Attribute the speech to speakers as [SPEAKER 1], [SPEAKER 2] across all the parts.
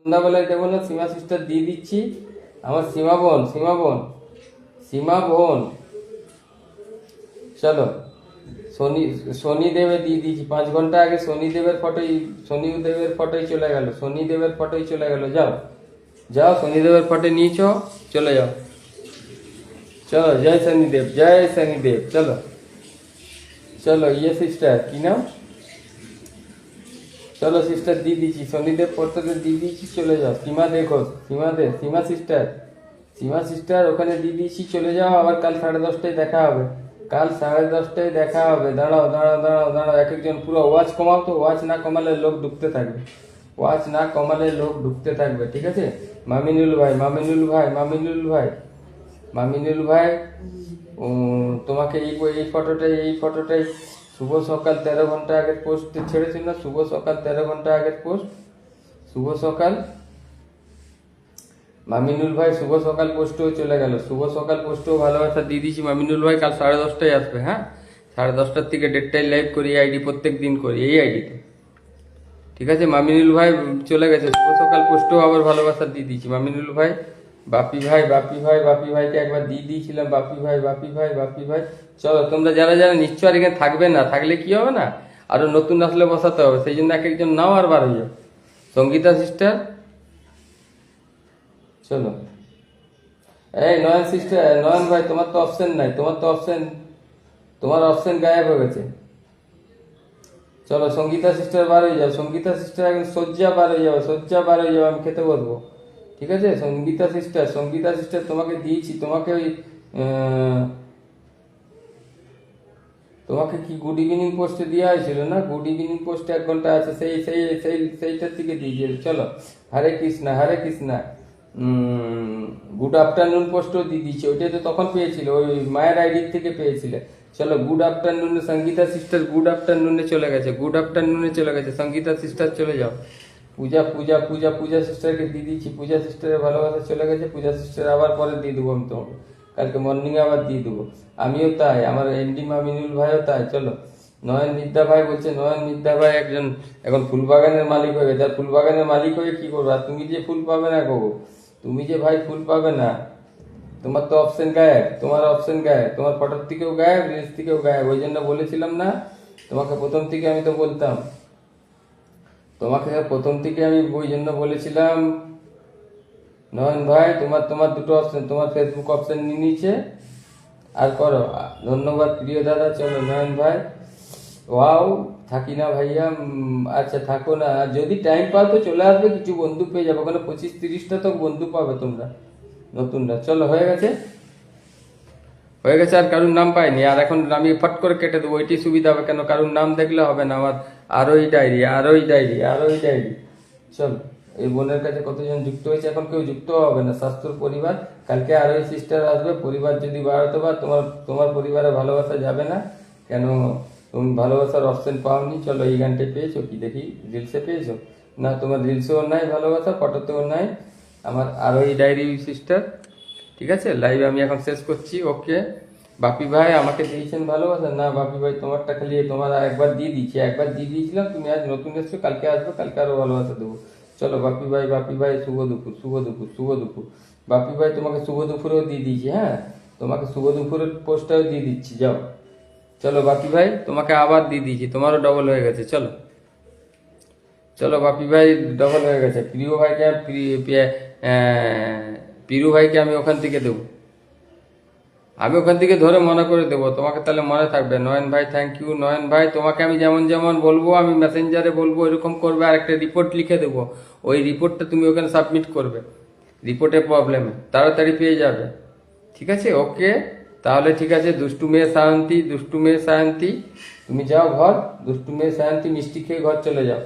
[SPEAKER 1] সন্ধ্যাবেলায় দেবো না, সীমা সিস্টার দিয়ে দিচ্ছি। আমার সীমা বোন, সীমা বোন, সীমা বোন, চলো। শনি শনিদেবে দিয়ে দিয়েছি 5 ঘন্টা আগে। শনিদেবের ফটোই চলে গেল, শনিদেবের ফটোই চলে গেল। যাও যাও, শনিদেবের ফটো নিয়েছো, চলে যাও। চলো, জয় শনিদেব, জয় শনিদেব। চলো চলো, ইয়ে সিস্টার কি নাম, চলো সিস্টার দিয়ে দিচ্ছি, শনিদেব ফটোতে দিয়ে দিয়েছি, চলে যাও। সীমা দেখো, সীমা সিস্টার, সীমা সিস্টার ওখানে দিয়ে দিয়েছি, চলে যাও। আবার কাল 10:30টায় দেখা হবে, কাল 10:30টায় দেখা হবে। দাঁড়াও দাঁড়াও দাঁড়াও দাঁড়াও, এক একজন পুরো ওয়াচ কমাও তো, ওয়াচ না কমালে লোক ঢুকতে থাকবে, ওয়াচ না কমালে লোক ঢুকতে থাকবে, ঠিক আছে? মামিনুল ভাই, মামিনুল ভাই, মামিনুল ভাই, মামিনুল ভাই, তোমাকে এই ফটোটাই শুভ সকাল 13 ঘন্টা আগের পোস্ট ছেড়েছিল না, শুভ সকাল 13 ঘন্টা আগের পোস্ট, শুভ সকাল। মামিনুল ভাই শুভ সকাল পোস্টেও চলে গেল, শুভ সকাল পোস্টেও ভালোবাসা দিয়ে দিয়েছি। মামিনুল ভাই কাল 10:30টায় আসবে, হ্যাঁ? 10:30টার থেকে 1:30টায় লাইভ করি, এই আইডি প্রত্যেক দিন করি, এই আইডিতে, ঠিক আছে? মামিনুল ভাই চলে গেছে, শুভ সকাল পোস্টেও আবার ভালোবাসা দিয়ে দিয়েছি। মামিনুল ভাই, বাপি ভাই, বাপি ভাই, বাপি ভাইকে একবার দিয়ে দিয়েছিলাম, বাপি ভাই, বাপি ভাই, বাপি ভাই। চলো, তোমরা যারা যারা নিশ্চয় আর এখানে থাকবে না, থাকলে কি হবে না, আরো নতুন আসলে বসাতে হবে, সেই জন্য এক একজন নাও আর বার হয়ে যাও। সঙ্গীতা সিস্টার, চলো। এই নয়ন সিস্টার, নয়ন ভাই, তোমার তো অপশন নাই, তোমার অপশন গায়েব হয়ে গেছে। চলো, সঙ্গীতা সিস্টার বার হয়ে যাও, সঙ্গীতা সিস্টার এখন শয্যা বার হয়ে যাও, শয্যা বার হয়ে যাও, আমি খেতে বসবো, ঠিক আছে? সঙ্গীতা সিস্টার তোমাকে দিয়েছি, তোমাকে ওই আহ, তোমাকে কি গুড ইভিনিং পোস্টে দেওয়া হয়েছিল না? গুড ইভিনিং পোস্টে 1 ঘন্টা আছে, সেইটার থেকে দিয়েছে। চলো, হরে কৃষ্ণা, হরে কৃষ্ণা। গুড আফটারনুন পোস্টও দিয়ে দিচ্ছে, ওইটা তো তখন পেয়েছিল, ওই মায়ের আইডি থেকে পেয়েছিলে। চলো, গুড আফটারনুনে সঙ্গীতা সিস্টার, গুড আফটারনুনে চলে গেছে, গুড আফটারনুনে চলে গেছে, সঙ্গীতা সিস্টার চলে যাও। পূজা সিস্টারকে দিয়ে দিচ্ছি, পূজা সিস্টারের ভালোবাসা চলে গেছে, পূজা সিস্টার আবার পরে দিয়ে দেবো আমি তোমাকে, কালকে মর্নিংয়ে আবার দিয়ে দেবো। আমিও তাই, আমার এমডি মামিনুল ভাইও তাই। চলো, নয়ন মিদ্যা ভাই বলছে, নয়ন মিদ্যা ভাই একজন এখন ফুলবাগানের মালিক হয়ে গেছে, আর ফুলবাগানের মালিক হয়ে কি করবে? আর তুমি যে ফুল পাবে না গো, তুমি যে ভাই ফুল পাবে না, তোমার তো অপশন গায়েব, তোমার অপশন গায়েব, তোমার ফটোর থেকেও গায়েব, রিলস থেকেও গায়েব। ওই জন্য বলেছিলাম না তোমাকে প্রথম থেকে, আমি তো বলতাম তোমাকে প্রথম থেকে, আমি ওই জন্য বলেছিলাম। নয়ন ভাই, তোমার তোমার দুটো অপশন, তোমার ফেসবুক অপশন নিয়ে নিয়েছে, আর করো। ধন্যবাদ প্রিয় দাদা। চলো নয়ন ভাই, ওয়াও, থাকি না ভাইয়া, আচ্ছা থাকো না, আর যদি টাইম পাও তো চলে আসবে, কিছু বন্ধু পেয়ে যাবো, ওখানে 25-30টা তো বন্ধু পাবে তোমরা নতুনরা। চলো, হয়ে গেছে, হয়ে গেছে, আর কারুর নাম পাইনি, আর এখন আমি ফট করে কেটে দেবো, ওইটাই সুবিধা হবে, কেন কারুর নাম দেখলে হবে না আমার। আরোই ডায়েরি, আরোই ডায়েরি, আরোই ডায়েরি। চলো, এই বোনের কাছে কতজন যুক্ত হয়েছে, এখন কেউ যুক্ত হবে না, স্বাস্থ্যর পরিবার। কালকে আরোই সিস্টার আসবে, পরিবার যদি বাড়াতে পার, তোমার তোমার পরিবারে ভালোবাসা যাবে না, কেন তুমি ভালোবাসার অপশন পাওনি। চলো, এই গানটা পেয়েছো কি দেখি, রিলসে পেয়েছো না? তোমার রিলসেও নাই ভালোবাসা, ফটোতেও নাই। আমার আরোই ডায়েরি সিস্টার, ঠিক আছে? লাইভ আমি এখন শেষ করছি, ওকে। বাপি ভাই আমাকে দিয়েছেন ভালোবাসা না? বাপি ভাই তোমারটা খালি, তোমার আর একবার দিয়ে দিচ্ছি, একবার দিয়ে দিয়েছিলাম, তুমি আজ নতুন এসছো, কালকে আসবে, কালকে আরো ভালোবাসা দেবো। চলো বাপি ভাই, বাপি ভাই, শুভ দুপুর, শুভ দুপুর, শুভ দুপুর। বাপি ভাই তোমাকে শুভ দুপুরেও দিয়ে দিয়েছি, হ্যাঁ, তোমাকে শুভ দুপুরের পোস্টটাও দিয়ে দিচ্ছি, যাও। চলো বাপি ভাই, তোমাকে আবার দিয়ে দিয়েছি, তোমারও ডবল হয়ে গেছে। চলো চলো, বাপি ভাই ডবল হয়ে গেছে। প্রিয় ভাইকে, পিরু ভাইকে আমি ওখান থেকে দেবো, আমি ওখান থেকে ধরে মনে করে দেবো তোমাকে, তাহলে মনে থাকবে। নয়ন ভাই, থ্যাংক ইউ। নয়ন ভাই, তোমাকে আমি যেমন যেমন বলবো, আমি মেসেঞ্জারে বলবো, এরকম করবে, আর একটা রিপোর্ট লিখে দেবো, ওই রিপোর্টটা তুমি ওখানে সাবমিট করবে, রিপোর্টের প্রবলেমে তাড়াতাড়ি পেয়ে যাবে, ঠিক আছে? ওকে, তাহলে ঠিক আছে। দুষ্টু মেয়ে সায়ন্তী, দুষ্টু মেয়ে সায়ন্তী, তুমি যাও ঘর, দুষ্টু মেয়ে সায়ন্তী মিষ্টি খেয়ে ঘর চলে যাও।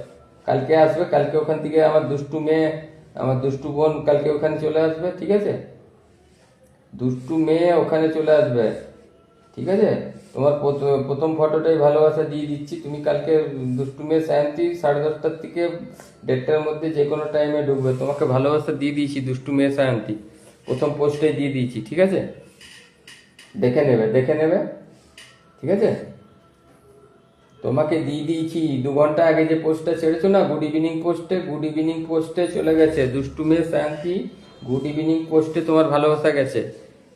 [SPEAKER 1] কালকে আসবে, কালকে ওখান থেকে আমার দুষ্টু মেয়ে, আমার দুষ্টু বোন কালকে ওখানে চলে আসবে, ঠিক আছে? দুষ্টু মেয়ে ওখানে চলে আসবে, ঠিক আছে? তোমার প্রথম ফটোটাই ভালোবাসা দিয়ে দিচ্ছি, তুমি কালকে দুষ্টু মেয়ে সায়ন্তী 10:30টার থেকে 1:30টার মধ্যে যে কোনো টাইমে ঢুকবে, তোমাকে ভালোবাসা দিয়ে দিয়েছি, দুষ্টু মেয়ে সায়ন্তী প্রথম পোস্টে দিয়ে দিয়েছি, ঠিক আছে? দেখে নেবে, দেখে নেবে, ঠিক আছে? তোমাকে দিয়ে দিয়েছি 2 ঘন্টা আগে যে পোস্টটা ছেড়েছো না গুড ইভিনিং পোস্টে, গুড ইভিনিং পোস্টে চলে গেছে। দুষ্টু মেয়ে শান্তি, গুড ইভিনিং পোস্টে তোমার ভালোবাসা গেছে,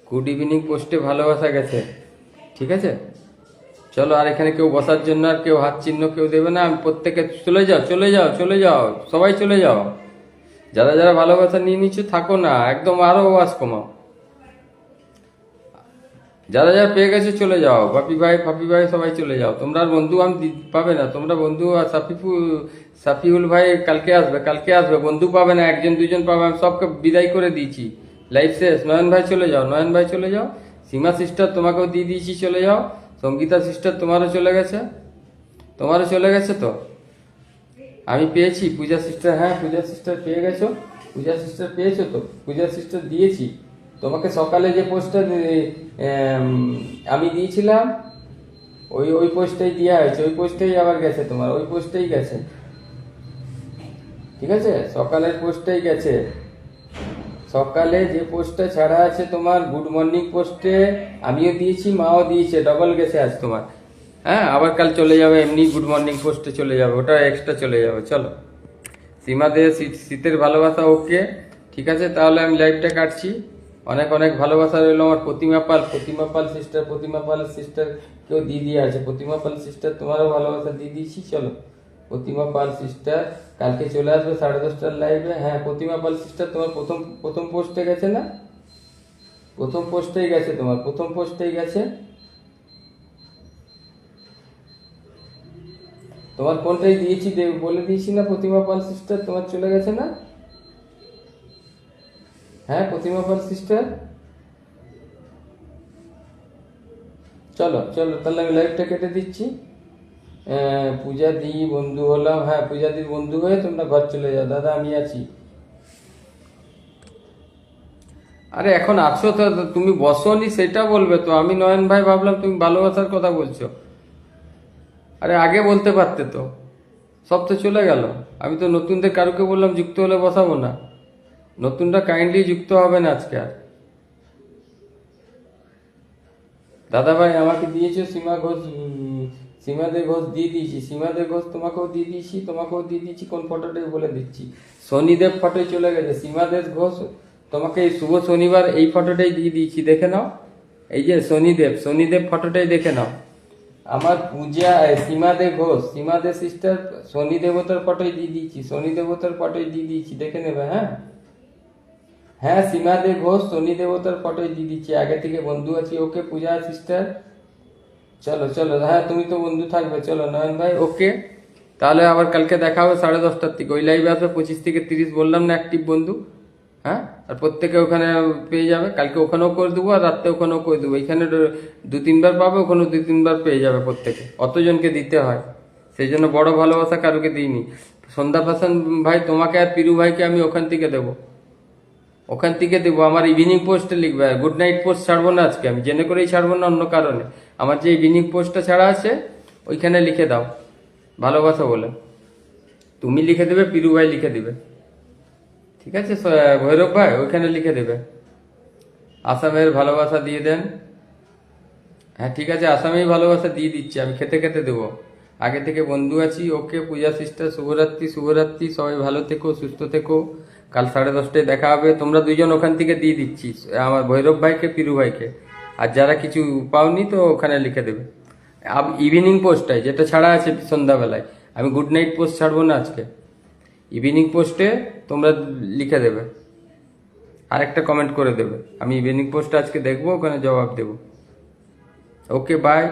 [SPEAKER 1] গুড ইভিনিং পোস্টে ভালোবাসা গেছে। ঠিক আছে, চলো। আর এখানে কেউ বসার জন্য আর কেউ হাত চিহ্ন কেউ দেবে না। আমি প্রত্যেকে চলে যাও, চলে যাও, চলে যাও, সবাই চলে যাও। যারা যারা ভালোবাসা নিয়ে নিচ্ছ থাকো না, একদম আরো আওয়াজ কমাও। যারা যারা পেয়ে গেছে চলে যাও, বাপি ভাই ফাপি ভাই সবাই চলে যাও। তোমরা আর বন্ধু আমি পাবে না, তোমরা বন্ধু আর সাফিউল ভাই কালকে আসবে, কালকে আসবে, বন্ধু পাবে না, 1-2 জন পাবে। আমি সবকে বিদায় করে দিয়েছি, লাইফ শেষ। নয়ন ভাই চলে যাও, নয়ন ভাই চলে যাও। সীমা সিস্টার তোমাকেও দিয়ে দিয়েছি, চলে যাও। সঙ্গীতা সিস্টার তোমারও চলে গেছে, তোমারও চলে গেছে তো। আমি পেয়েছি পূজা সিস্টার, হ্যাঁ পূজা সিস্টার পেয়ে গেছো, পূজা সিস্টার পেয়েছো তো, পূজা সিস্টার দিয়েছি তোমাকে সকালে যে পোস্টটা আমি দিয়েছিলাম, ওই ওই পোস্টটাই দেওয়া হয়েছে, ওই পোস্টটাই আবার গেছে তোমার, ওই পোস্টটাই গেছে। ঠিক আছে, সকালের পোস্টটাই গেছে। সকালে যে পোস্টটা ছাড়া আছে তোমার গুড মর্নিং পোস্টে আমিও দিয়েছি, মাও দিয়েছে, ডবল গেছে আজ তোমার। হ্যাঁ, আবার কাল চলে যাবে এমনি গুড মর্নিং পোস্টে চলে যাবে, ওটা এক্সট্রা চলে যাবে। চলো, সীমা দে শীতের ভালোবাসা ওকে। ঠিক আছে, তাহলে আমি লাইভটা কাটছি। অনেক অনেক ভালোবাসা রইলো আমার প্রতিমা পাল, প্রতিমা পাল সিস্টার, প্রতিমা পাল সিস্টার কেউ দিয়ে আছে। প্রতিমা পাল সিস্টার তোমারও ভালোবাসা দিয়ে দিয়েছি। চলো, প্রতিমা পাল সিস্টার কালকে চলে আসবে 10:30টার লাইভে। হ্যাঁ, প্রতিমা পাল সিস্টার তোমার প্রথম প্রথম পোস্টে গেছে না, প্রথম পোস্টেই গেছে তোমার, প্রথম পোস্টেই গেছে তোমার। কোনটাই দিয়েছি বলে দিয়েছি না, প্রতিমা পাল সিস্টার তোমার চলে গেছে না। হ্যাঁ, প্রতিমা পাল সিস্টার চলো চলো, তাহলে আমি লাইভটা কেটে দিচ্ছি। পূজা দি বন্ধু হলাম, হ্যাঁ পূজা দির বন্ধু হয়ে তোমরা ঘর চলে যাও। দাদা আমি আছি। আরে এখন আছো তো, তুমি বসোনি সেটা বলবে তো। আমি নয়ন ভাই ভাবলাম তুমি ভালোবাসার কথা বলছো। আরে আগে বলতে পারতে তো, সব তো চলে গেল। আমি তো নতুনদের কারুকে বললাম যুক্ত হলে বসাবো না, নতুনরা কাইন্ডলি যুক্ত হবে না আজকে আর। দাদা ভাই আমাকে দিয়েছো সীমা ঘোষ, সীমা দে ঘোষ দিয়ে দিয়েছি, সীমা দে ঘোষ তোমাকেও দিয়ে দিয়েছি, তোমাকেও দিয়ে দিয়েছি। কোন ফটোটাই বলে দিচ্ছি, শনিদেব ফটোই চলে গেছে। সীমা দে ঘোষ তোমাকে এই শুভ শনিবার এই ফটোটাই দিয়ে দিয়েছি, দেখে নাও। এই যে শনিদেব, শনিদেব ফটোটাই দেখে নাও। আমার পূজা সীমা দে ঘোষ, সীমা দে সিস্টার শনি দেবতার ফটোই দিয়ে দিয়েছি, শনি দেবতার ফটোই দিয়ে দিয়েছি, দেখে নেবে। হ্যাঁ হ্যাঁ, সীমা দে ঘোষ শনি দেবতার ফটোই দিয়ে দিচ্ছি, আগে থেকে বন্ধু আছি। ওকে পূজা সিস্টার চলো চলো, হ্যাঁ তুমি তো বন্ধু থাকবে। চলো নয়ন ভাই ওকে, তাহলে আবার কালকে দেখা হবে 10:30টার থেকে। ওই লাইভে আসবে 25 থেকে 30, বললাম না অ্যাক্টিভ বন্ধু। হ্যাঁ, আর প্রত্যেকে ওখানে পেয়ে যাবে। কালকে ওখানেও করে দেবো আর রাত্রে ওখানেও করে দেবো। এখানে 2-3 বার পাবে, ওখানেও 2-3 বার পেয়ে যাবে প্রত্যেকে। অতজনকে দিতে হয়, সেই জন্য বড় ভালোবাসা কারুকে দিইনি। সন্ধ্যা পাসান ভাই তোমাকে আর পিরু ভাইকে আমি ওখান থেকে দেবো, ওখান থেকে দেবো। আমার ইভিনিং পোস্টে লিখবে, গুড নাইট পোস্ট ছাড়বো না আজকে, আমি জেনে করেই ছাড়বো না, অন্য কারণে। আমার যে ইভিনিং পোস্টটা ছাড়া আছে ওইখানে লিখে দাও ভালোবাসা বলে। তুমি লিখে দেবে, পিরু ভাই লিখে দেবে। ঠিক আছে, ভৈরব ভাই ওইখানে লিখে দেবে আসামের ভালোবাসা দিয়ে দেন। হ্যাঁ ঠিক আছে, আসামেই ভালোবাসা দিয়ে দিচ্ছি, আমি খেতে খেতে দেবো। আগে থেকে বন্ধু আছি। ওকে পূজা সিস্টার, শুভরাত্রি, শুভরাত্রি। সবাই ভালো থেকো, সুস্থ থেকো। কাল 10:30টায় দেখা হবে। তোমরা 2জন ওখান থেকে দিয়ে দিচ্ছি, আমার ভৈরব ভাইকে, পিরু ভাইকে। আর যারা কিছু পাওনি তো ওখানে লিখে দেবে ইভিনিং পোস্টটাই, যেটা ছাড়া আছে সন্ধ্যাবেলায়। আমি গুড নাইট পোস্ট ছাড়বো না আজকে, ইভিনিং পোস্টে তোমরা লিখে দেবে, আর একটা কমেন্ট করে দেবে। আমি ইভিনিং পোস্টটা আজকে দেখবো, ওখানে জবাব দেবো। Okay bye.